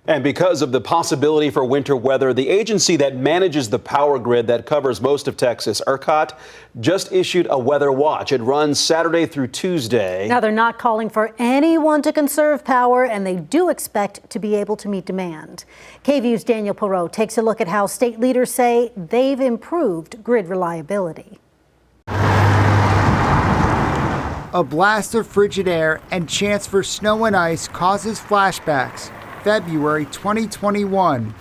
And because of the possibility for winter weather, the agency that manages the power grid that covers most of Texas, ERCOT, just issued a weather watch. It runs Saturday through Tuesday. Now, they're not calling for anyone to conserve power, and they do expect to be able to meet demand. KVUE's Daniel Perot takes a look at how state leaders say they've improved grid reliability. A blast of frigid air and chance for snow and ice causes flashbacks. February 2021.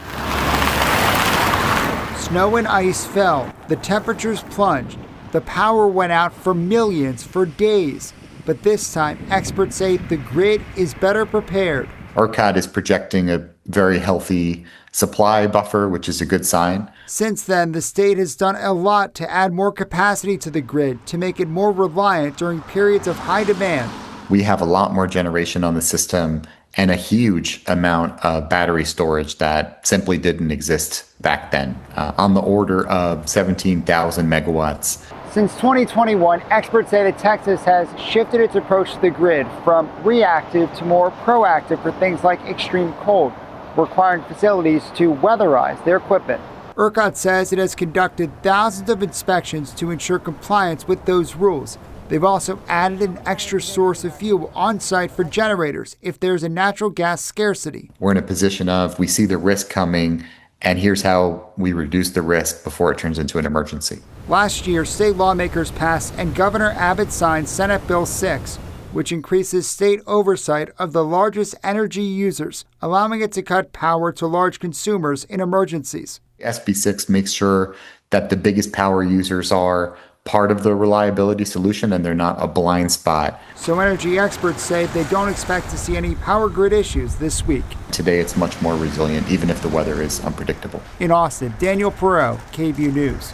Snow and ice fell, the temperatures plunged, the power went out for millions for days. But this time, experts say the grid is better prepared. ERCOT is projecting a very healthy supply buffer, which is a good sign. Since then, the state has done a lot to add more capacity to the grid to make it more reliant during periods of high demand. We have a lot more generation on the system and a huge amount of battery storage that simply didn't exist back then, on the order of 17,000 megawatts. Since 2021, experts say that Texas has shifted its approach to the grid from reactive to more proactive for things like extreme cold, requiring facilities to weatherize their equipment. ERCOT says it has conducted thousands of inspections to ensure compliance with those rules. They've also added an extra source of fuel on site for generators if there's a natural gas scarcity. We're in a position of, we see the risk coming, and here's how we reduce the risk before it turns into an emergency. Last year, state lawmakers passed and Governor Abbott signed Senate Bill 6, which increases state oversight of the largest energy users, allowing it to cut power to large consumers in emergencies. SB 6 makes sure that the biggest power users are part of the reliability solution and they're not a blind spot. So energy experts say they don't expect to see any power grid issues this week. Today it's much more resilient, even if the weather is unpredictable. In Austin, Daniel Perot, KVUE News.